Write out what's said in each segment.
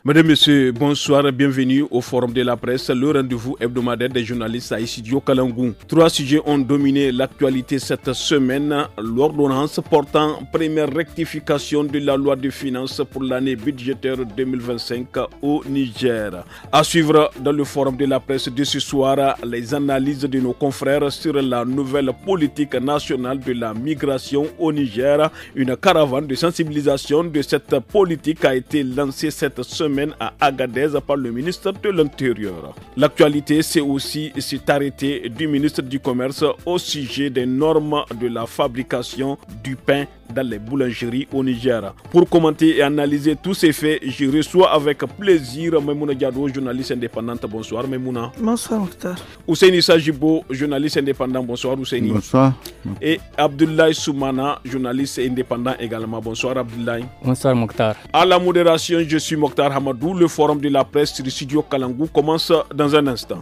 Mesdames, Messieurs, bonsoir, bienvenue au Forum de la presse, le rendez-vous hebdomadaire des journalistes à Studio Kalangou. 3 sujets ont dominé l'actualité cette semaine. L'ordonnance portant première rectification de la loi de finances pour l'année budgétaire 2025 au Niger. À suivre dans le Forum de la presse de ce soir, les analyses de nos confrères sur la nouvelle politique nationale de la migration au Niger. Une caravane de sensibilisation de cette politique a été lancée cette semaine à Agadez par le ministre de l'Intérieur. L'actualité, c'est aussi cet arrêté du ministre du Commerce au sujet des normes de la fabrication du pain dans les boulangeries au Niger. Pour commenter et analyser tous ces faits, je reçois avec plaisir Maimouna Diado, journaliste indépendante. Bonsoir Maimouna. Bonsoir Mokhtar. Ousseini Sajibo, journaliste indépendant. Bonsoir Ousseini. Bonsoir. Et Abdoulaye Soumana, journaliste indépendant également. Bonsoir Abdoulaye. Bonsoir Mokhtar. À la modération, je suis Mokhtar Hamadou. Le forum de la presse sur le studio Kalangou commence dans un instant.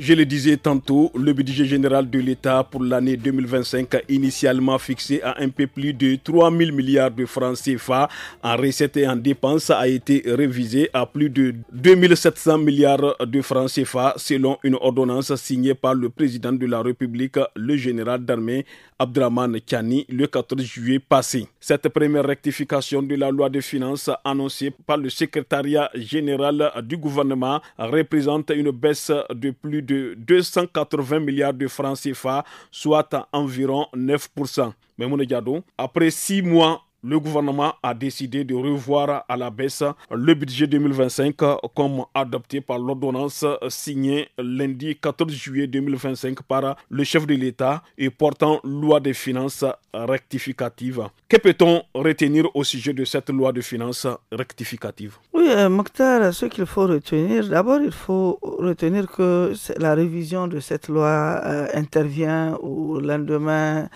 Je le disais tantôt, le budget général de l'État pour l'année 2025, initialement fixé à un peu plus de 3 000 milliards de francs CFA en recettes et en dépenses, a été révisé à plus de 2 700 milliards de francs CFA selon une ordonnance signée par le président de la République, le général d'armée Abdrahmane Tiani, le 14 juillet passé. Cette première rectification de la loi de finances annoncée par le secrétariat général du gouvernement représente une baisse de plus de 280 milliards de francs CFA, soit environ 9%. Mais mon Diado, après 6 mois, le gouvernement a décidé de revoir à la baisse le budget 2025 comme adopté par l'ordonnance signée lundi 14 juillet 2025 par le chef de l'État et portant loi des finances rectificative. Que peut-on retenir au sujet de cette loi de finances rectificative? Oui, Mokhtar, ce qu'il faut retenir, d'abord il faut retenir que la révision de cette loi intervient au lendemain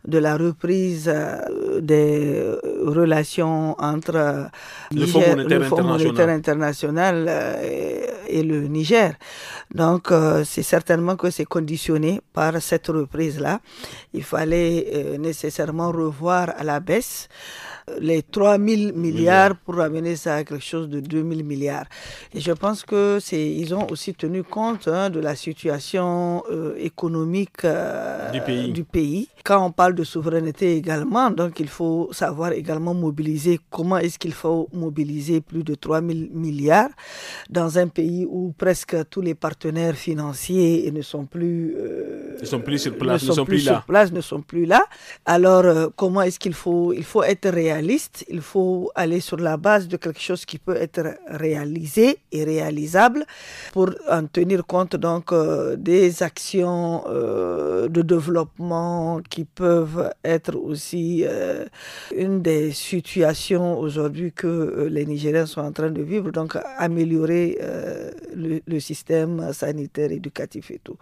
de la reprise des relations entre le Fonds monétaire international et le Niger. Donc, c'est certainement que c'est conditionné par cette reprise-là. Il fallait nécessairement revoir à la baisse les 3 000 milliards pour ramener ça à quelque chose de 2 000 milliards. Et je pense que ils ont aussi tenu compte de la situation économique du pays. Quand on parle de souveraineté également, donc il faut savoir également mobiliser. Comment est-ce qu'il faut mobiliser plus de 3 000 milliards dans un pays où presque tous les partenaires financiers ne sont plus sur place, ne sont plus là. Alors, comment est-ce qu'il faut être réaliste, il faut aller sur la base de quelque chose qui peut être réalisé et réalisable pour en tenir compte donc des actions de développement qui peuvent être aussi une des situations aujourd'hui que les Nigériens sont en train de vivre, donc améliorer le système sanitaire, éducatif et tout.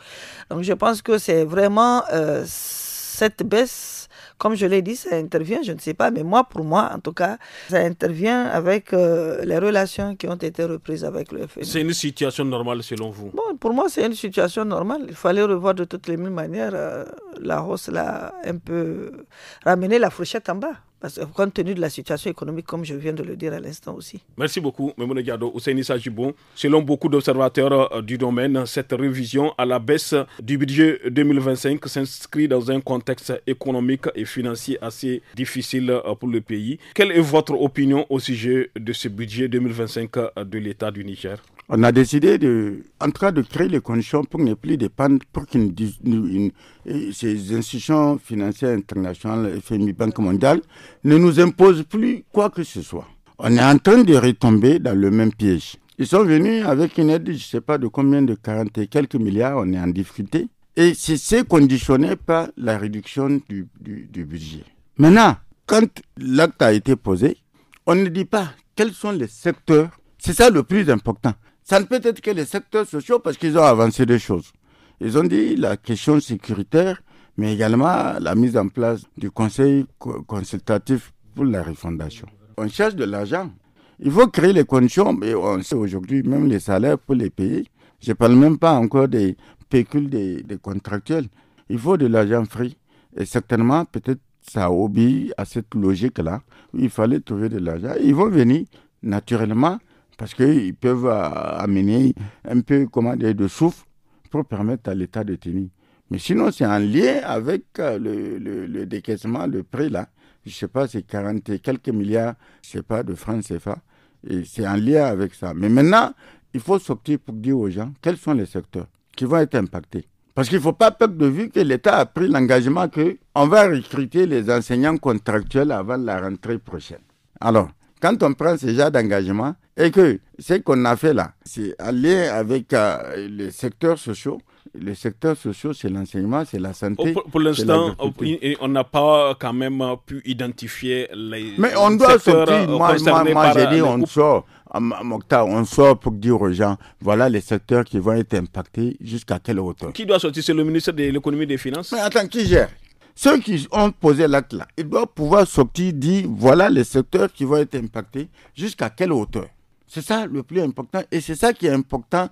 Donc je pense que c'est vraiment cette baisse. Comme je l'ai dit, ça intervient, je ne sais pas, mais pour moi, en tout cas, ça intervient avec les relations qui ont été reprises avec le FMI. C'est une situation normale selon vous? Bon, pour moi, c'est une situation normale. Il fallait revoir de toutes les mille manières la hausse, là, un peu ramener la fourchette en bas. Parce que compte tenu de la situation économique, comme je viens de le dire à l'instant aussi. Merci beaucoup, Maimouna Diado. Ousseini Sajibo. Selon beaucoup d'observateurs du domaine, cette révision à la baisse du budget 2025 s'inscrit dans un contexte économique et financier assez difficile pour le pays. Quelle est votre opinion au sujet de ce budget 2025 de l'État du Niger? On a décidé de créer les conditions pour ne plus dépendre, pour ces institutions financières internationales, FMI, Banque mondiale, ne nous imposent plus quoi que ce soit. On est en train de retomber dans le même piège. Ils sont venus avec une aide, je ne sais pas de combien, de 40 et quelques milliards, on est en difficulté. Et c'est conditionné par la réduction du budget. Maintenant, quand l'acte a été posé, on ne dit pas quels sont les secteurs. C'est ça le plus important. Ça ne peut être que les secteurs sociaux parce qu'ils ont avancé des choses. Ils ont dit la question sécuritaire, mais également la mise en place du conseil consultatif pour la refondation. On cherche de l'argent. Il faut créer les conditions, mais on sait aujourd'hui même les salaires pour les payer. Je ne parle même pas encore des pécules des contractuels. Il faut de l'argent free et certainement peut-être ça obéit à cette logique-là. Il fallait trouver de l'argent. Ils vont venir naturellement parce qu'ils peuvent amener un peu de souffle pour permettre à l'État de tenir. Mais sinon, c'est en lien avec le décaissement, le prix là. Je ne sais pas, c'est 40 et quelques milliards, je ne sais pas, de francs CFA. Et c'est en lien avec ça. Mais maintenant, il faut sortir pour dire aux gens quels sont les secteurs qui vont être impactés. Parce qu'il ne faut pas perdre de vue que l'État a pris l'engagement qu'on va recruter les enseignants contractuels avant la rentrée prochaine. Alors, quand on prend ce genre d'engagement et que ce qu'on a fait là, c'est en lien avec les secteurs sociaux. Les secteurs sociaux, c'est l'enseignement, c'est la santé. Pour l'instant, on n'a pas quand même pu identifier les mais on doit sortir. Moi j'ai dit, on sort pour dire aux gens, voilà les secteurs qui vont être impactés jusqu'à quelle hauteur. Qui doit sortir? C'est le ministère de l'économie et des finances. Mais attends, qui gère? Ceux qui ont posé l'acte là, ils doivent pouvoir sortir, dire, voilà les secteurs qui vont être impactés jusqu'à quelle hauteur. C'est ça le plus important et c'est ça qui est important.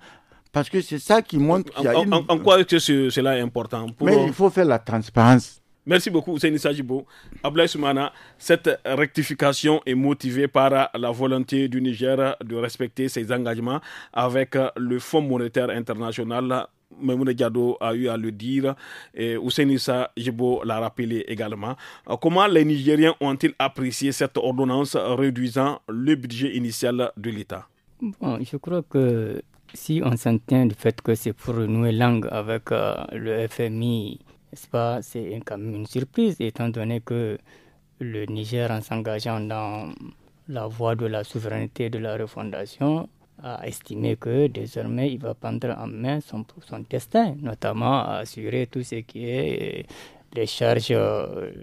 Parce que c'est ça qui montre qu'il y a En quoi est-ce que cela est important Mais il faut faire la transparence. Merci beaucoup, Ousseini Sadjibo. Ablaye Soumana, cette rectification est motivée par la volonté du Niger de respecter ses engagements avec le Fonds monétaire international. Maimouna Diado a eu à le dire, et Ousseini Sadjibo l'a rappelé également. Comment les Nigériens ont-ils apprécié cette ordonnance réduisant le budget initial de l'État? Bon, je crois que si on s'entend du fait que c'est pour renouer langue avec le FMI, n'est-ce pas, c'est quand même une surprise, étant donné que le Niger, en s'engageant dans la voie de la souveraineté et de la refondation, a estimé que désormais il va prendre en main son destin, notamment à assurer tout ce qui est les charges,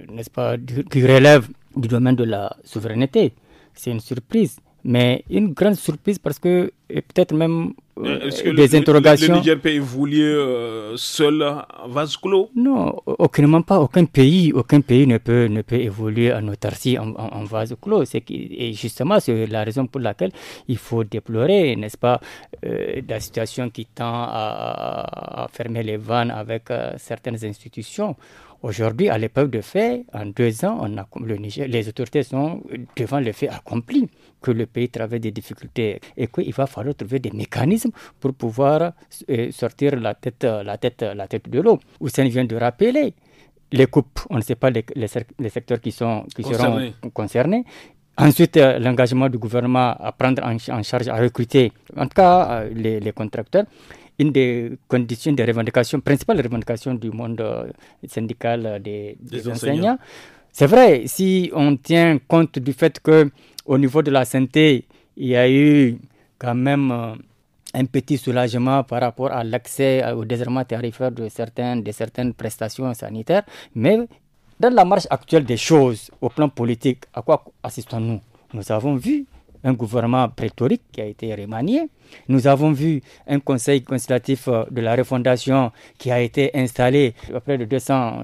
n'est-ce pas, qui relèvent du domaine de la souveraineté. C'est une surprise. Mais une grande surprise parce que, et peut-être même des interrogations. Le Niger peut évoluer seul, vase clos? Non, aucunement pas. Aucun pays ne peut évoluer en autarcie, en vase clos. Et justement, c'est la raison pour laquelle il faut déplorer, n'est-ce pas, la situation qui tend à fermer les vannes avec certaines institutions. Aujourd'hui, à l'épreuve de fait, en 2 ans, le Niger, les autorités sont devant le fait accompli, que le pays traverse des difficultés et qu'il va falloir trouver des mécanismes pour pouvoir sortir la tête de l'eau. Hussein vient de rappeler les coupes, on ne sait pas les secteurs qui seront concernés. Ensuite, l'engagement du gouvernement à prendre en charge, à recruter, en tout cas, les contracteurs. Une des conditions, des revendications, principales revendications du monde syndical des enseignants. C'est vrai, si on tient compte du fait qu'au niveau de la santé, il y a eu quand même un petit soulagement par rapport à l'accès au désarmement tarifaire de certaines prestations sanitaires, mais dans la marche actuelle des choses, au plan politique, à quoi assistons-nous? Nous avons vu un gouvernement prétorique qui a été remanié. Nous avons vu un conseil consultatif de la refondation qui a été installé, près de 200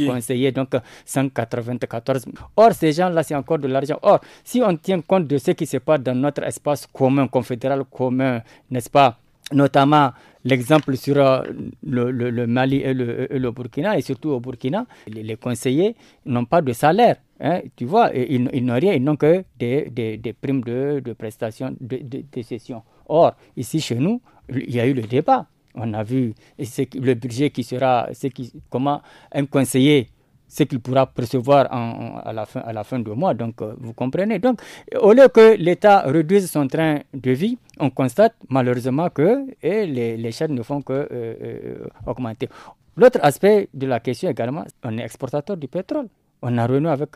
conseillers, donc 194. Or, ces gens-là, c'est encore de l'argent. Or, si on tient compte de ce qui se passe dans notre espace commun, confédéral commun, n'est-ce pas, notamment l'exemple sur le Mali et le Burkina, et surtout au Burkina, les conseillers n'ont pas de salaire. Hein, tu vois, ils n'ont rien, ils n'ont que des primes de prestations, de session. Or, ici chez nous, il y a eu le débat. On a vu le budget qui sera, comment un conseiller, ce qu'il pourra percevoir à la fin du mois. Donc, vous comprenez. Donc, au lieu que l'État réduise son train de vie, on constate malheureusement que les charges ne font que augmenter. L'autre aspect de la question également, on est exportateur du pétrole. On a renoué avec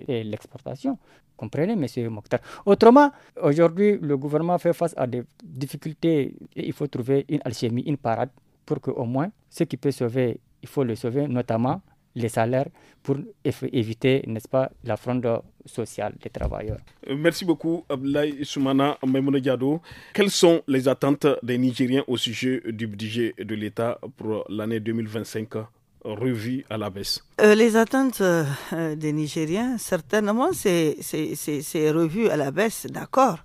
l'exportation. Comprenez, M. Mokhtar. Autrement, aujourd'hui, le gouvernement fait face à des difficultés et il faut trouver une alchimie, une parade pour qu'au moins, ce qui peut sauver, il faut le sauver, notamment les salaires pour éviter, n'est-ce pas, la fronde sociale des travailleurs. Merci beaucoup, Ablaye Soumana, Maimouna Diado. Quelles sont les attentes des Nigériens au sujet du budget de l'État pour l'année 2025 revue à la baisse? Les attentes des Nigériens, certainement, c'est revu à la baisse, d'accord.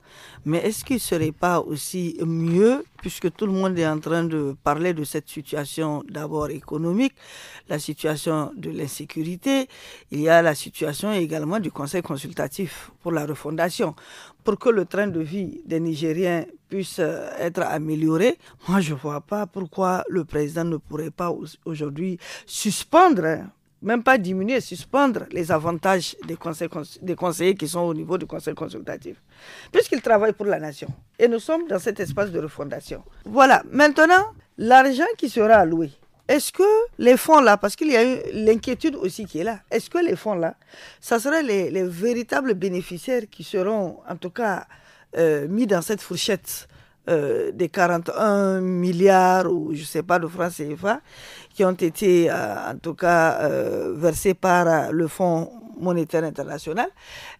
Mais est-ce qu'il ne serait pas aussi mieux, puisque tout le monde est en train de parler de cette situation d'abord économique, la situation de l'insécurité, il y a la situation également du Conseil consultatif pour la refondation. Pour que le train de vie des Nigériens puisse être amélioré, moi je ne vois pas pourquoi le président ne pourrait pas aujourd'hui suspendre, même pas diminuer, suspendre les avantages des conseillers qui sont au niveau du Conseil consultatif, puisqu'ils travaillent pour la nation. Et nous sommes dans cet espace de refondation. Voilà, maintenant, l'argent qui sera alloué, est-ce que les fonds là, parce qu'il y a eu l'inquiétude aussi qui est là, est-ce que les fonds là, ça seraient les véritables bénéficiaires qui seront en tout cas mis dans cette fourchette des 41 milliards ou je ne sais pas de francs CFA qui ont été en tout cas versés par le Fonds monétaire international.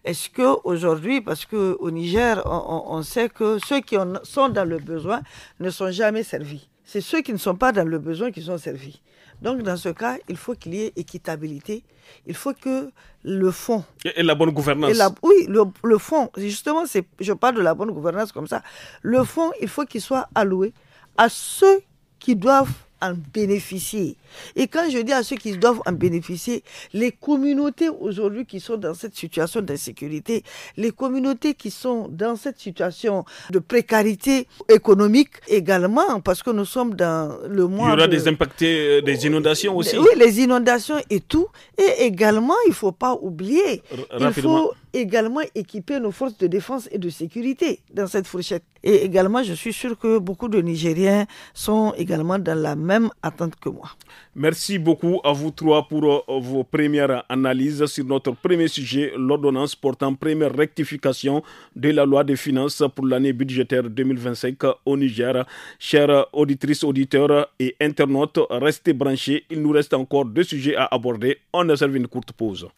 Est-ce qu'aujourd'hui, parce qu'au Niger, on sait que ceux qui sont dans le besoin ne sont jamais servis. C'est ceux qui ne sont pas dans le besoin qui sont servis. Donc, dans ce cas, il faut qu'il y ait équitabilité. Il faut que le fonds... Et la bonne gouvernance. Oui, le fonds, justement, je parle de la bonne gouvernance comme ça. Le fonds, il faut qu'il soit alloué à ceux qui doivent en bénéficier. Et quand je dis à ceux qui doivent en bénéficier, les communautés aujourd'hui qui sont dans cette situation d'insécurité, les communautés qui sont dans cette situation de précarité économique également, parce que nous sommes dans le mois... Il y aura des impactés, des inondations aussi. Oui, les inondations et tout. Et également, il ne faut pas oublier, il faut également équiper nos forces de défense et de sécurité dans cette fourchette. Et également, je suis sûr que beaucoup de Nigériens sont également dans la même attente que moi. Merci beaucoup à vous trois pour vos premières analyses sur notre premier sujet, l'ordonnance portant première rectification de la loi des finances pour l'année budgétaire 2025 au Niger. Chères auditrices, auditeurs et internautes, restez branchés. Il nous reste encore 2 sujets à aborder. On a servi une courte pause.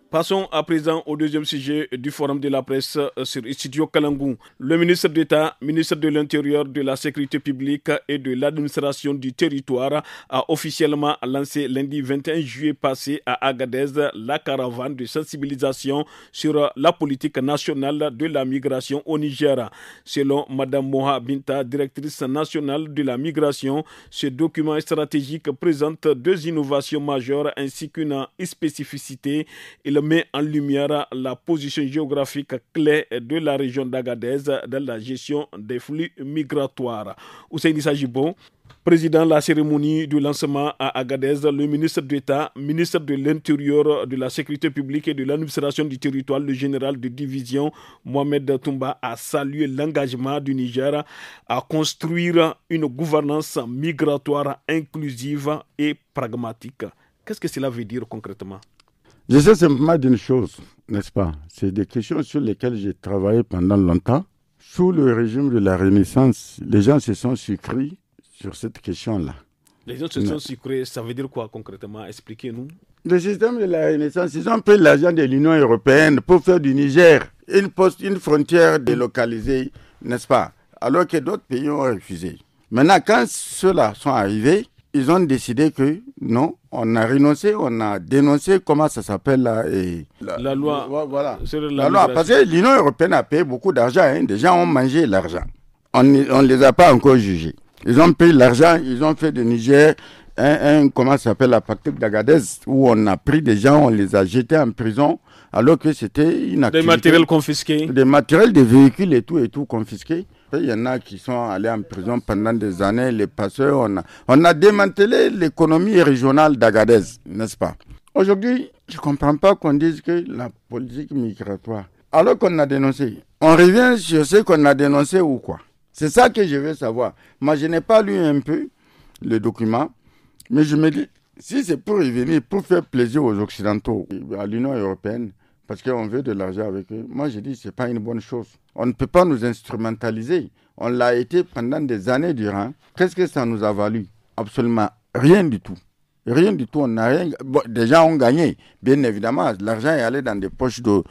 Passons à présent au deuxième sujet du forum de la presse sur Studio Kalangou. Le ministre d'État, ministre de l'Intérieur, de la Sécurité publique et de l'administration du territoire a officiellement lancé lundi 21 juillet passé à Agadez la caravane de sensibilisation sur la politique nationale de la migration au Niger. Selon Mme Moha Binta, directrice nationale de la migration, ce document stratégique présente 2 innovations majeures ainsi qu'une spécificité. Il met en lumière la position géographique clé de la région d'Agadez dans la gestion des flux migratoires. Ousseini Sajibo, président de la cérémonie de lancement à Agadez, le ministre d'État, ministre de l'Intérieur, de la Sécurité publique et de l'administration du territoire, le général de division Mohamed Toumba a salué l'engagement du Niger à construire une gouvernance migratoire inclusive et pragmatique. Qu'est-ce que cela veut dire concrètement ? Je sais simplement d'une chose, n'est-ce pas? C'est des questions sur lesquelles j'ai travaillé pendant longtemps. Sous le régime de la Renaissance, les gens se sont sucrés sur cette question-là. Les gens se sont sucrés, ça veut dire quoi concrètement? Expliquez-nous. Le système de la Renaissance, ils ont pris l'argent de l'Union européenne pour faire du Niger une frontière délocalisée, n'est-ce pas? Alors que d'autres pays ont refusé. Maintenant, quand ceux-là sont arrivés, ils ont décidé que non, on a renoncé, on a dénoncé, comment ça s'appelle là, la loi. Voilà. La loi, parce que l'Union européenne a payé beaucoup d'argent. Hein. Des gens ont mangé l'argent. On ne les a pas encore jugés. Ils ont pris l'argent, ils ont fait de Niger comment ça s'appelle, la pratique d'Agadez, où on a pris des gens, on les a jetés en prison, alors que c'était une activité. Des matériels confisqués. Des matériels, des véhicules et tout confisqués. Il y en a qui sont allés en prison pendant des années, les passeurs. On a démantelé l'économie régionale d'Agadez, n'est-ce pas? Aujourd'hui, je ne comprends pas qu'on dise que la politique migratoire, alors qu'on a dénoncé, on revient sur ce qu'on a dénoncé ou quoi? C'est ça que je veux savoir. Moi, je n'ai pas lu un peu le document, mais je me dis, si c'est pour revenir, pour faire plaisir aux Occidentaux, à l'Union européenne, parce qu'on veut de l'argent avec eux, moi je dis que ce n'est pas une bonne chose. On ne peut pas nous instrumentaliser. On l'a été pendant des années durant. Qu'est-ce que ça nous a valu? Absolument rien du tout. Rien du tout, on n'a rien. Bon, des gens ont gagné, bien évidemment. L'argent est allé dans des poches de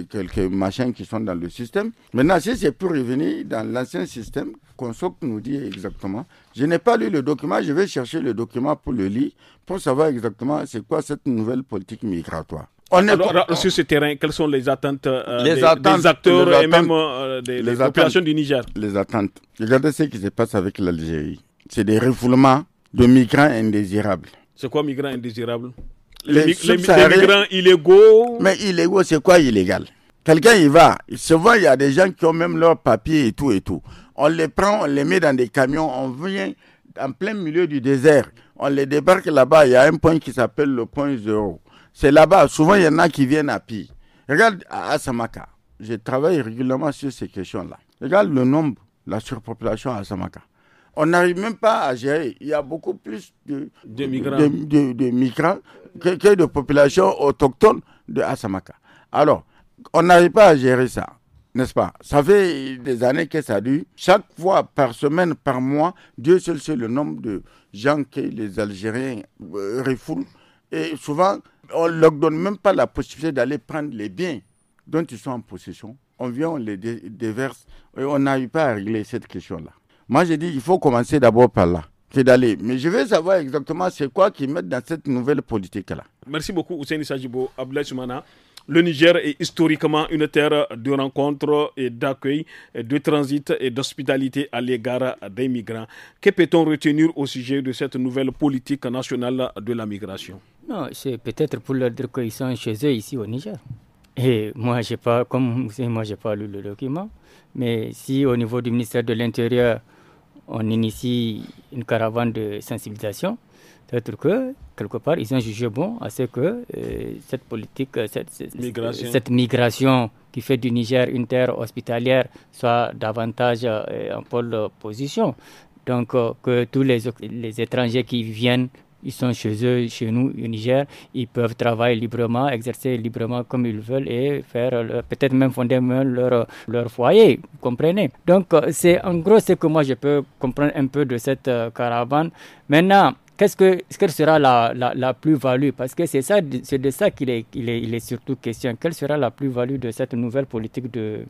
quelques machins qui sont dans le système. Maintenant, si c'est pour revenir dans l'ancien système, qu'on nous dit exactement. Je n'ai pas lu le document, je vais chercher le document pour le lire, pour savoir exactement c'est quoi cette nouvelle politique migratoire. Alors, sur ce terrain, quelles sont les attentes, des acteurs et même des populations du Niger? Les attentes. Regardez ce qui se passe avec l'Algérie. C'est des refoulements de migrants indésirables. C'est quoi migrants indésirables? Les migrants illégaux? Mais illégaux, c'est quoi illégal? Quelqu'un y va. Souvent, il y a des gens qui ont même leurs papiers et tout et tout. On les prend, on les met dans des camions, on vient en plein milieu du désert. On les débarque là-bas. Il y a un point qui s'appelle le point 0. C'est là-bas. Souvent, il y en a qui viennent à pied. Regarde à Asamaka. Je travaille régulièrement sur ces questions-là. Regarde le nombre, la surpopulation à Asamaka. On n'arrive même pas à gérer. Il y a beaucoup plus de migrants que de populations autochtones de Asamaka. Alors, on n'arrive pas à gérer ça, n'est-ce pas? Ça fait des années que ça dure. Chaque fois, par semaine, par mois, Dieu seul sait le nombre de gens que les Algériens refoulent. Et souvent, on ne leur donne même pas la possibilité d'aller prendre les biens dont ils sont en possession. On vient, on les déverse et on n'arrive pas à régler cette question-là. Moi, j'ai dit qu'il faut commencer d'abord par là. C'est d'aller. Mais je veux savoir exactement c'est quoi qu'ils mettent dans cette nouvelle politique-là. Merci beaucoup, Hussein Sajibo, Abdoulaye Soumana. Le Niger est historiquement une terre de rencontre et d'accueil, de transit et d'hospitalité à l'égard des migrants. Que peut-on retenir au sujet de cette nouvelle politique nationale de la migration? Non, c'est peut-être pour leur dire qu'ils sont chez eux ici au Niger. Et moi, j'ai pas lu le document. Mais si au niveau du ministère de l'Intérieur, on initie une caravane de sensibilisation, peut-être que, quelque part, ils ont jugé bon à ce que cette politique, cette migration qui fait du Niger une terre hospitalière soit davantage en pôle position. Donc, que tous les étrangers qui viennent, ils sont chez eux, chez nous, au Niger, ils peuvent travailler librement, exercer librement comme ils veulent et faire, peut-être même fonder leur foyer, vous comprenez? Donc, c'est en gros ce que moi je peux comprendre un peu de cette caravane. Maintenant, quelle sera la plus-value? Parce que c'est de ça qu'il est surtout question. Quelle sera la plus-value de cette nouvelle politique de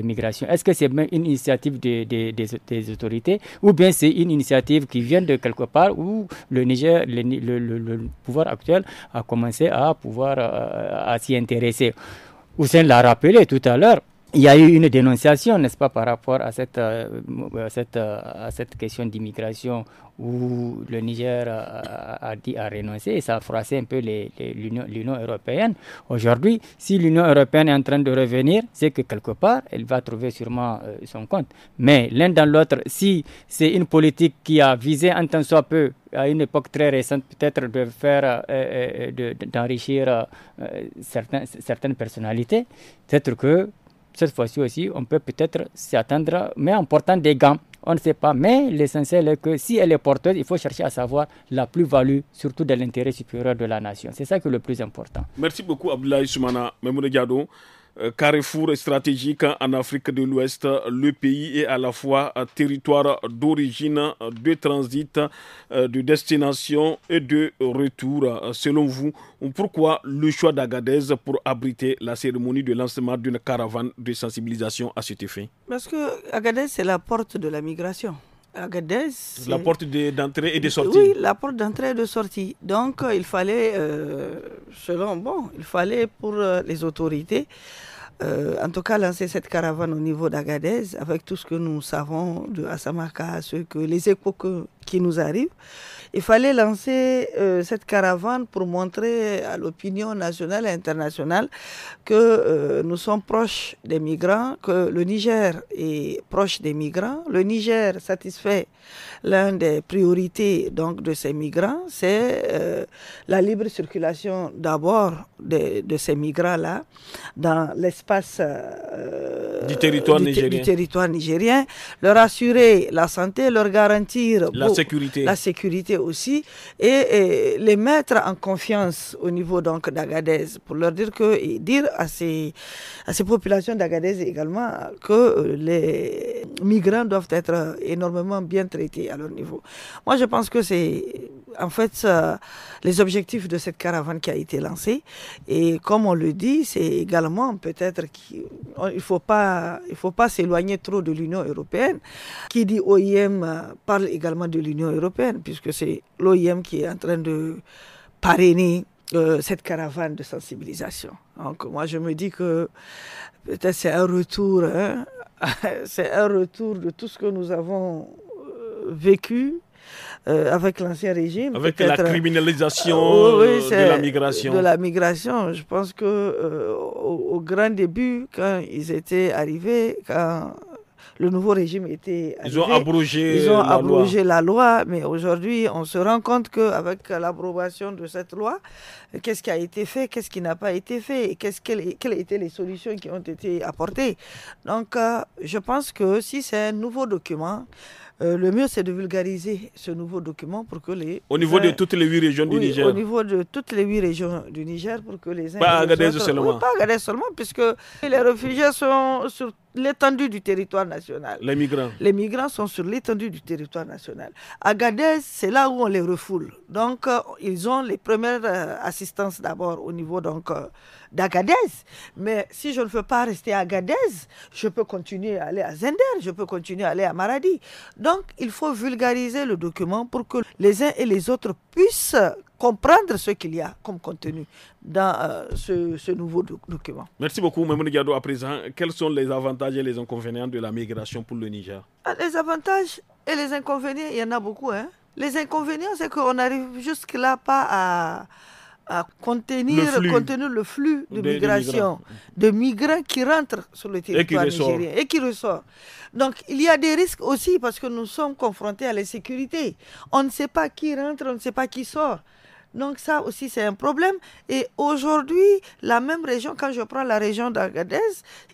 migration? Est-ce que c'est même une initiative des autorités ou bien c'est une initiative qui vient de quelque part où le Niger, le pouvoir actuel a commencé à pouvoir à s'y intéresser? Hussein l'a rappelé tout à l'heure. Il y a eu une dénonciation, n'est-ce pas, par rapport à cette question d'immigration où le Niger a renoncé et ça a froissé un peu l'Union européenne. Aujourd'hui, si l'Union européenne est en train de revenir, c'est que quelque part, elle va trouver sûrement son compte. Mais l'un dans l'autre, si c'est une politique qui a visé un tant soit peu, à une époque très récente, peut-être de faire, d'enrichir certaines personnalités, peut-être que cette fois-ci aussi, on peut peut-être s'y attendre, mais en portant des gants. On ne sait pas, mais l'essentiel est que si elle est porteuse, il faut chercher à savoir la plus-value, surtout de l'intérêt supérieur de la nation. C'est ça qui est le plus important. Merci beaucoup, Abdoulaye Soumana. Memoune Diado, carrefour stratégique en Afrique de l'Ouest, le pays est à la fois territoire d'origine, de transit, de destination et de retour. Selon vous, pourquoi le choix d'Agadez pour abriter la cérémonie de lancement d'une caravane de sensibilisation à cet effet? Parce que Agadez, c'est la porte de la migration. Agadez, la porte d'entrée et de sortie. Oui, la porte d'entrée et de sortie. Donc, il fallait, il fallait pour les autorités, en tout cas, lancer cette caravane au niveau d'Agadez, avec tout ce que nous savons de Asamaka, les échos qui nous arrivent. Il fallait lancer cette caravane pour montrer à l'opinion nationale et internationale que nous sommes proches des migrants, que le Niger est proche des migrants. Le Niger satisfait l'une des priorités donc, de ces migrants, c'est la libre circulation d'abord de ces migrants-là dans l'espace du territoire nigérien, leur assurer la santé, leur garantir la sécurité aussi et les mettre en confiance au niveau donc d'Agadez pour leur dire à ces populations d'Agadez également que les migrants doivent être énormément bien traités à leur niveau. Moi, je pense que c'est en fait les objectifs de cette caravane qui a été lancée et comme on le dit, c'est également peut-être qu'il ne faut pas s'éloigner trop de l'Union européenne. Qui dit OIM parle également de l'Union européenne puisque c'est l'OIM qui est en train de parrainer cette caravane de sensibilisation. Donc moi je me dis que peut-être c'est un retour, hein, c'est un retour de tout ce que nous avons vécu avec l'ancien régime. Avec la criminalisation de la migration. De la migration. Je pense que au grand début, quand ils étaient arrivés, quand le nouveau régime était arrivé, ils ont abrogé la loi. Mais aujourd'hui, on se rend compte qu'avec l'abrogation de cette loi, qu'est-ce qui a été fait, qu'est-ce qui n'a pas été fait, et quelles étaient les solutions qui ont été apportées. Donc, je pense que si c'est un nouveau document, le mieux, c'est de vulgariser ce nouveau document pour que les... Au niveau de toutes les 8 régions du Niger. Au niveau de toutes les 8 régions du Niger, pour que les... Pas Agadez seulement. Oui, pas Agadez seulement, puisque les réfugiés sont sur l'étendue du territoire national. Les migrants. Les migrants sont sur l'étendue du territoire national. Agadez, c'est là où on les refoule. Donc, ils ont les premières assistances d'abord au niveau d'Agadez. Mais si je ne veux pas rester à Agadez, je peux continuer à aller à Zender, je peux continuer à aller à Maradi. Donc, il faut vulgariser le document pour que les uns et les autres puissent comprendre ce qu'il y a comme contenu dans ce nouveau document. Merci beaucoup, Maimouna Diado. À présent, quels sont les avantages et les inconvénients de la migration pour le Niger? Les avantages et les inconvénients, il y en a beaucoup. Hein. Les inconvénients, c'est qu'on n'arrive jusque-là pas à contenir le flux de migration, de migrants qui rentrent sur le territoire nigérien et qui ressortent. Donc, il y a des risques aussi parce que nous sommes confrontés à l'insécurité. On ne sait pas qui rentre, on ne sait pas qui sort. Donc ça aussi c'est un problème. Et aujourd'hui, la même région, quand je prends la région d'Agadez,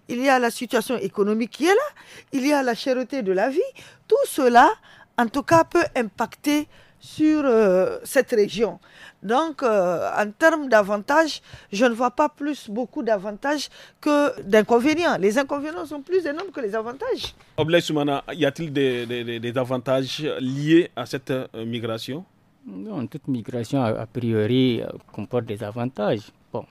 il y a la situation économique qui est là, il y a la cherté de la vie. Tout cela, en tout cas, peut impacter sur cette région. Donc, en termes d'avantages, je ne vois pas beaucoup d'avantages que d'inconvénients. Les inconvénients sont plus énormes que les avantages. Oblay Soumana, y a-t-il des avantages liés à cette migration? Non, toute migration, a priori, comporte des avantages. Bon,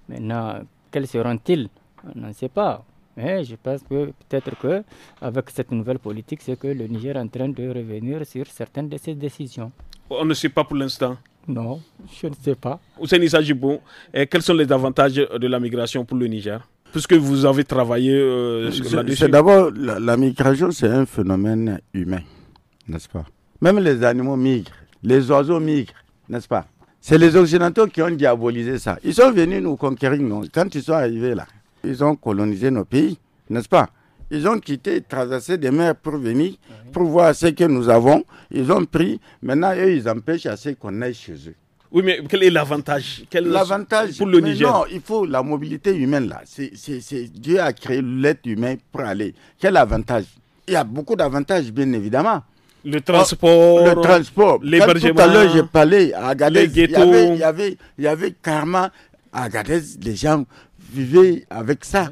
maintenant, quels seront-ils? On n'en sait pas. Mais je pense que peut-être qu'avec cette nouvelle politique, c'est que le Niger est en train de revenir sur certaines de ses décisions. On ne sait pas pour l'instant. Non, je ne sais pas. Ousseini Sajibou, quels sont les avantages de la migration pour le Niger? Puisque vous avez travaillé là-dessus. C'est d'abord, la migration, c'est un phénomène humain, n'est-ce pas? Même les animaux migrent. Les oiseaux migrent, n'est-ce pas? C'est les Occidentaux qui ont diabolisé ça. Ils sont venus nous conquérir, non? Quand ils sont arrivés là, ils ont colonisé nos pays, n'est-ce pas? Ils ont quitté, traversé des mers pour venir, pour voir ce que nous avons. Ils ont pris. Maintenant, eux, ils empêchent à ce qu'on aille chez eux. Oui, mais quel est l'avantage? L'avantage pour le Niger? Non, il faut la mobilité humaine là. Dieu a créé l'être humain pour aller. Quel avantage? Il y a beaucoup d'avantages, bien évidemment. Le transport, l'hébergement. Tout à l'heure, j'ai parlé à Agadez. Il y avait carrément à Agadez, les gens vivaient avec ça.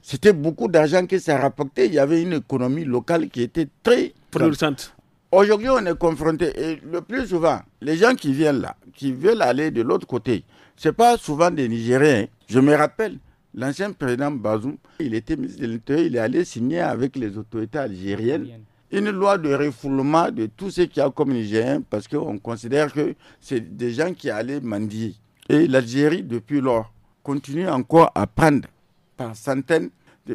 C'était beaucoup d'argent que ça rapportait. Il y avait une économie locale qui était très florissante. Aujourd'hui, on est confronté. Et le plus souvent, les gens qui viennent là, qui veulent aller de l'autre côté, ce n'est pas souvent des Nigériens. Je me rappelle, l'ancien président Bazoum, il était ministre de l'Intérieur, il est allé signer avec les autorités algériennes une loi de refoulement de tout ce qu'il y a comme Nigériens parce qu'on considère que c'est des gens qui allaient mendier. Et l'Algérie, depuis lors, continue encore à prendre par centaines,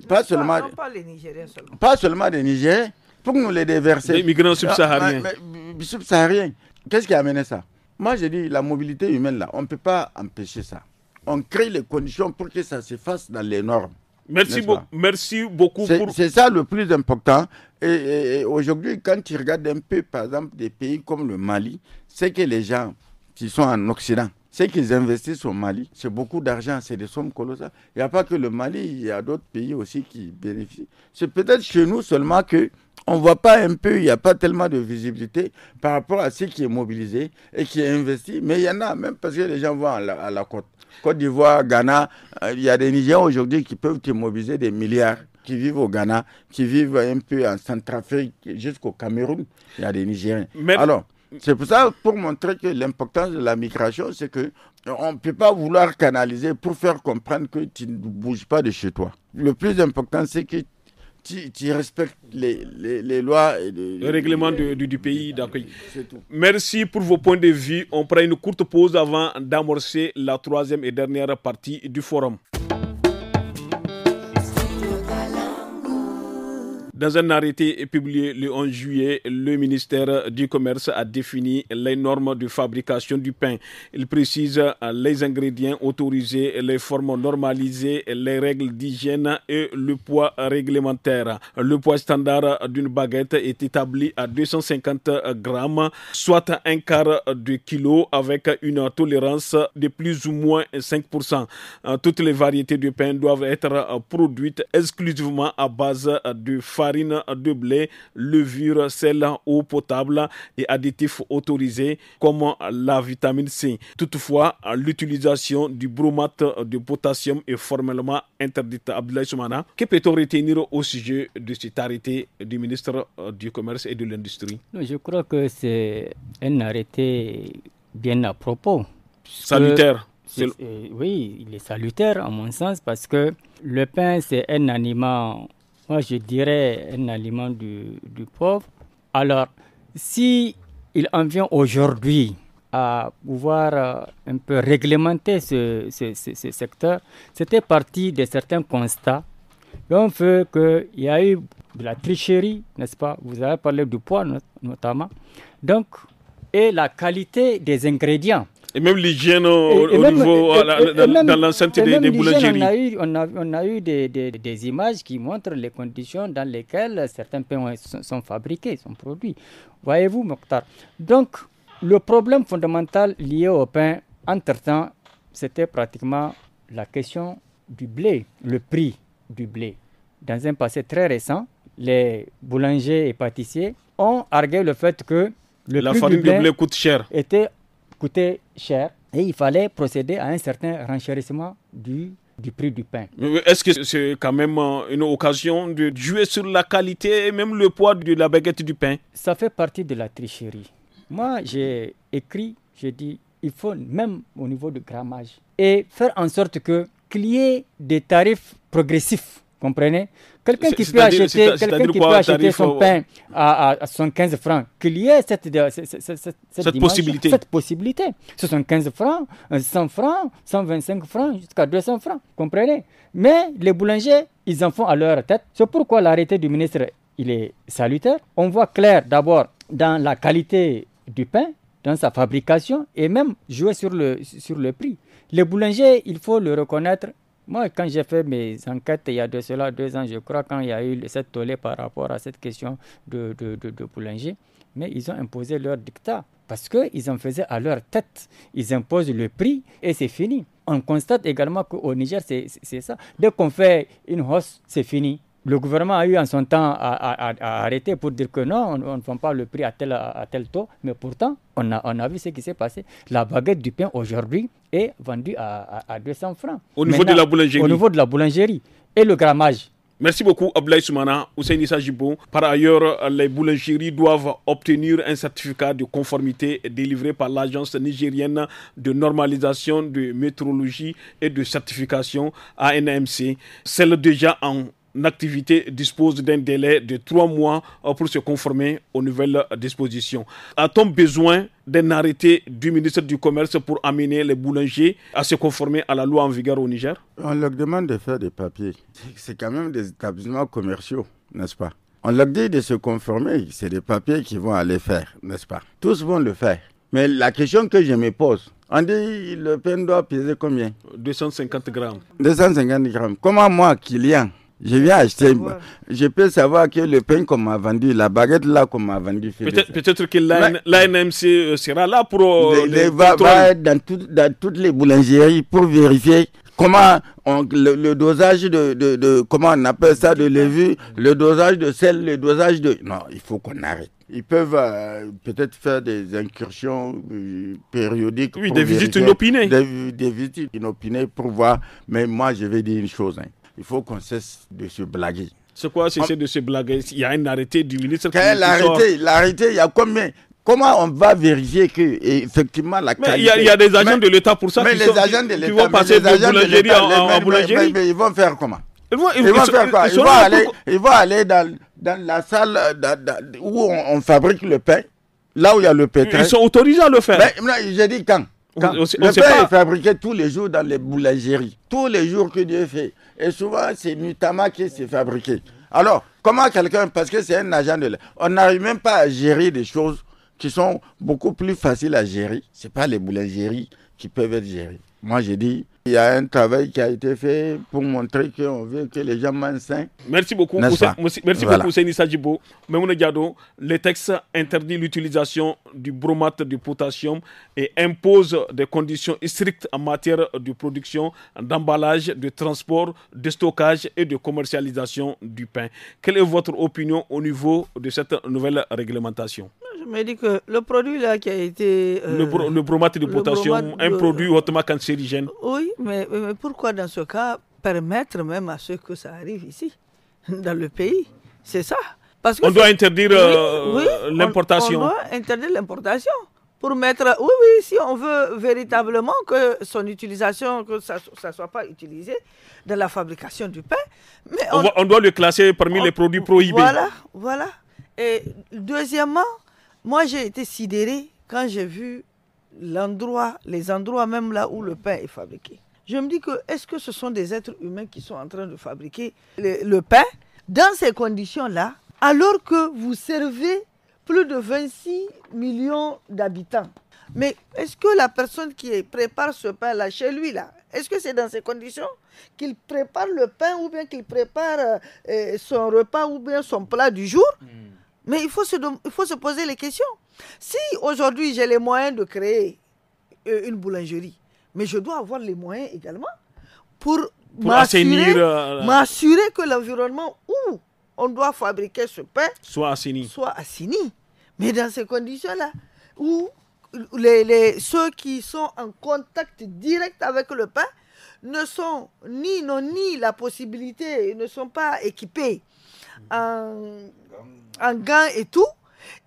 pas seulement les Nigériens seulement. Pas seulement des Nigériens, pour nous les déverser. Les migrants subsahariens. Subsahariens. Qu'est-ce qui a amené ça? Moi, j'ai dit, la mobilité humaine, là, on ne peut pas empêcher ça. On crée les conditions pour que ça se fasse dans les normes. Merci beaucoup. C'est ça le plus important. Et aujourd'hui, quand tu regardes un peu, par exemple, des pays comme le Mali, c'est que les gens qui sont en Occident, c'est qu'ils investissent au Mali. C'est beaucoup d'argent, c'est des sommes colossales. Il n'y a pas que le Mali, il y a d'autres pays aussi qui bénéficient. C'est peut-être chez nous seulement qu'on ne voit pas un peu, il n'y a pas tellement de visibilité par rapport à ce qui est mobilisé et qui est investi. Mais il y en a, même parce que les gens vont à la Côte d'Ivoire, Ghana. Il y a des Nigériens aujourd'hui qui peuvent te mobiliser des milliards, qui vivent au Ghana, qui vivent un peu en Centrafrique jusqu'au Cameroun. Il y a des Nigériens. Alors, c'est pour ça, pour montrer que l'importance de la migration, c'est qu'on ne peut pas vouloir canaliser pour faire comprendre que tu ne bouges pas de chez toi. Le plus important, c'est que tu respectes les lois et le règlement du pays d'accueil. C'est tout. Merci pour vos points de vue. On prend une courte pause avant d'amorcer la troisième et dernière partie du forum. Dans un arrêté publié le 11 juillet, le ministère du Commerce a défini les normes de fabrication du pain. Il précise les ingrédients autorisés, les formes normalisées, les règles d'hygiène et le poids réglementaire. Le poids standard d'une baguette est établi à 250 grammes, soit un quart de kilo avec une tolérance de plus ou moins 5%. Toutes les variétés de pain doivent être produites exclusivement à base de farine de blé, levure, sel, eau potable et additifs autorisés comme la vitamine C. Toutefois, l'utilisation du bromate de potassium est formellement interdite. Abdoulaye Soumana, que peut-on retenir au sujet de cet arrêté du ministre du Commerce et de l'Industrie? Je crois que c'est un arrêté bien à propos. Salutaire. Oui, il est salutaire à mon sens parce que le pain, c'est un aliment, moi je dirais un aliment du pauvre. Alors, si il en vient aujourd'hui à pouvoir un peu réglementer ce secteur, c'était parti de certains constats. On fait qu'il y a eu de la tricherie, n'est-ce pas? Vous avez parlé du poids notamment. Donc, et la qualité des ingrédients. Et même l'hygiène dans l'enceinte des boulangeries. On a eu des images qui montrent les conditions dans lesquelles certains pains sont fabriqués, sont produits. Voyez-vous, Mokhtar? Donc, le problème fondamental lié au pain, entre-temps, c'était pratiquement la question du blé, le prix du blé. Dans un passé très récent, les boulangers et pâtissiers ont argué le fait que la farine de blé coûte cher. Coûtait cher et il fallait procéder à un certain renchérissement du prix du pain. Est-ce que c'est quand même une occasion de jouer sur la qualité et même le poids de la baguette du pain? Ça fait partie de la tricherie. Moi, j'ai écrit, j'ai dit, il faut même au niveau du grammage et faire en sorte qu'il y ait des tarifs progressifs. Comprenez? Quelqu'un qui peut acheter son pain à 75 francs, qu'il y ait cette possibilité. 75 francs, 100 francs, 125 francs, jusqu'à 200 francs. Comprenez? Mais les boulangers, ils en font à leur tête. C'est pourquoi l'arrêté du ministre, il est salutaire. On voit clair d'abord dans la qualité du pain, dans sa fabrication et même jouer sur le prix. Les boulangers, il faut le reconnaître. Moi, quand j'ai fait mes enquêtes, il y a de cela 2 ans, je crois, quand il y a eu cette tollée par rapport à cette question de boulanger, mais ils ont imposé leur dictat parce qu'ils en faisaient à leur tête. Ils imposent le prix et c'est fini. On constate également qu'au Niger, c'est ça. Dès qu'on fait une hausse, c'est fini. Le gouvernement a eu en son temps à arrêter pour dire que non, on ne vend pas le prix à tel taux. Mais pourtant, on a vu ce qui s'est passé. La baguette du pain aujourd'hui est vendue à 200 francs. Au niveau de la boulangerie. Au niveau de la boulangerie. Et le grammage. Merci beaucoup, Abdoulaye Soumana, Hussein Issa Jibo. Par ailleurs, les boulangeries doivent obtenir un certificat de conformité délivré par l'Agence nigérienne de normalisation de métrologie et de certification ANMC. Celle déjà en activité dispose d'un délai de 3 mois pour se conformer aux nouvelles dispositions. A-t-on besoin d'un arrêté du ministre du Commerce pour amener les boulangers à se conformer à la loi en vigueur au Niger? On leur demande de faire des papiers. C'est quand même des établissements commerciaux, n'est-ce pas? On leur dit de se conformer. C'est des papiers qu'ils vont aller faire, n'est-ce pas? Tous vont le faire. Mais la question que je me pose, on dit le pain doit peser combien? 250 grammes. 250 grammes. Comment moi, client, je viens acheter, je peux savoir que le pain qu'on m'a vendu, la baguette là qu'on m'a vendu. Peut-être que l'ANMC sera là pour va dans toutes les boulangeries pour vérifier comment le dosage de comment on appelle ça, de levure, le dosage de sel, le dosage de... Non, il faut qu'on arrête. Ils peuvent peut-être faire des incursions périodiques. Oui, des visites inopinées. Des visites inopinées pour voir. Mais moi, je vais dire une chose. Il faut qu'on cesse de se blaguer. C'est quoi cesser de se blaguer? Il y a un arrêté du ministre. L'arrêté, il y a combien? Comment on va vérifier que effectivement la qualité... Mais il y a des agents de l'État pour ça qui vont passer de boulangerie en boulangerie. Mais ils vont faire comment? Ils vont faire quoi? Ils vont aller dans la salle où on fabrique le pain, là où il y a le pétrin. Ils sont autorisés à le faire. Mais j'ai dit quand le pain est fabriqué tous les jours dans les boulangeries. Tous les jours que Dieu fait. Et souvent, c'est Nutama qui s'est fabriqué. Alors, comment quelqu'un, parce que c'est un agent de l'État, on n'arrive même pas à gérer des choses qui sont beaucoup plus faciles à gérer. Ce n'est pas les boulangeries qui peuvent être gérées. Moi, j'ai dit, il y a un travail qui a été fait pour montrer qu'on veut que les gens mangent sain. Merci beaucoup. Beaucoup, Seyni Sadjibo. Memouna Diado, le texte interdit l'utilisation du bromate de potassium et impose des conditions strictes en matière de production, d'emballage, de transport, de stockage et de commercialisation du pain. Quelle est votre opinion au niveau de cette nouvelle réglementation? Je me dis que le produit là qui a été... le bromate de potassium, un produit hautement cancérigène. Oui, mais pourquoi dans ce cas permettre même à ceux que ça arrive ici, dans le pays? C'est ça. Parce que on doit interdire l'importation. On doit interdire l'importation. Pour mettre... Oui, si on veut véritablement que son utilisation, que ça ne soit pas utilisé dans la fabrication du pain. Mais on doit le classer parmi les produits prohibés. Voilà. Et deuxièmement, moi j'ai été sidéré quand j'ai vu les endroits même là où le pain est fabriqué. Je me dis que est-ce que ce sont des êtres humains qui sont en train de fabriquer le pain dans ces conditions-là, alors que vous servez plus de 26 millions d'habitants? Mais est-ce que la personne qui prépare ce pain-là chez lui, là, est-ce que c'est dans ces conditions qu'il prépare le pain ou bien qu'il prépare son repas ou bien son plat du jour? Mais il faut se poser les questions. Si aujourd'hui j'ai les moyens de créer une boulangerie, mais je dois avoir les moyens également pour m'assurer que l'environnement où on doit fabriquer ce pain soit assaini. Mais dans ces conditions-là, où ceux qui sont en contact direct avec le pain n'ont ni la possibilité, ne sont pas équipés en gants et tout,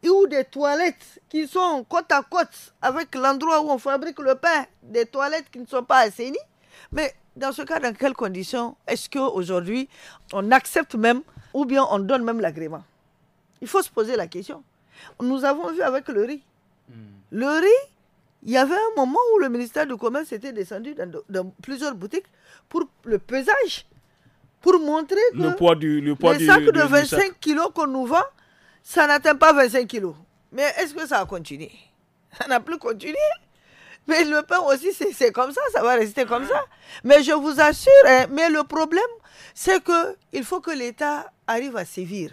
ou des toilettes qui sont côte à côte avec l'endroit où on fabrique le pain, des toilettes qui ne sont pas assainies. Mais dans ce cas, dans quelles conditions est-ce qu'aujourd'hui on accepte même ou bien on donne même l'agrément? Il faut se poser la question. Nous avons vu avec le riz. Le riz, il y avait un moment où le ministère du Commerce était descendu dans plusieurs boutiques pour le pesage, pour montrer que le sac de 25 kilos qu'on nous vend, ça n'atteint pas 25 kilos. Mais est-ce que ça a continué? Ça n'a plus continué. Mais le pain aussi, c'est comme ça, ça va rester comme ça. Mais je vous assure, mais le problème, c'est qu'il faut que l'État arrive à sévir.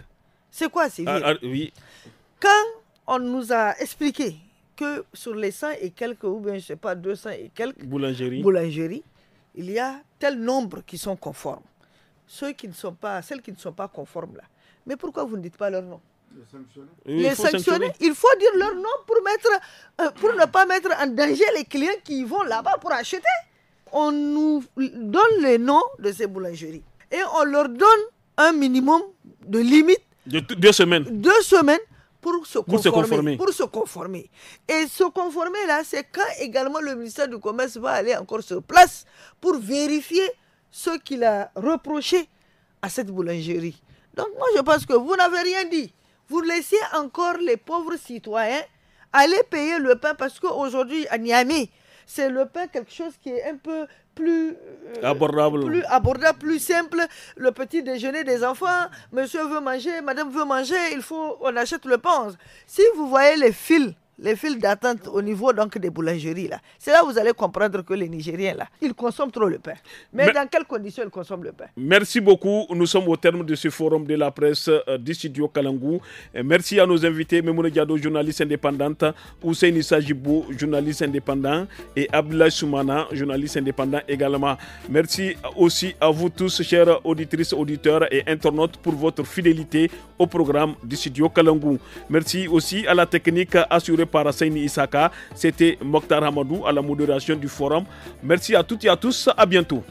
C'est quoi sévir? Oui. Quand on nous a expliqué que sur les 100 et quelques, ou bien je ne sais pas, 200 et quelques boulangeries, il y a tel nombre qui sont conformes. Celles qui ne sont pas conformes là. Mais pourquoi vous ne dites pas leur nom? Les sanctionner. Il faut dire leur nom pour ne pas mettre en danger les clients qui vont là-bas pour acheter. On nous donne les noms de ces boulangeries et on leur donne un minimum de limite de 2 semaines. 2 semaines pour se conformer. Et se conformer là, c'est quand également le ministère du Commerce va aller encore sur place pour vérifier ce qu'il a reproché à cette boulangerie. Donc moi je pense que vous n'avez rien dit. Vous laissez encore les pauvres citoyens aller payer le pain parce qu'aujourd'hui à Niamey, c'est le pain quelque chose qui est un peu plus abordable, plus simple. Le petit déjeuner des enfants, monsieur veut manger, madame veut manger, on achète le pain. Si vous voyez les fils d'attente au niveau donc des boulangeries là, c'est là où vous allez comprendre que les Nigériens là, ils consomment trop le pain. Mais dans quelles conditions ils consomment le pain? Merci beaucoup. Nous sommes au terme de ce forum de la presse du studio Kalangou. Merci à nos invités, Memouna Diado, journaliste indépendante, Hussein Sadjibo, journaliste indépendant, et Abdoulaye Soumana, journaliste indépendant également. Merci aussi à vous tous, chers auditrices, auditeurs et internautes, pour votre fidélité au programme du studio Kalangou. Merci aussi à la technique assurée par Seyni Isaka. C'était Mokhtar Hamadou à la modération du forum. Merci à toutes et à tous. À bientôt.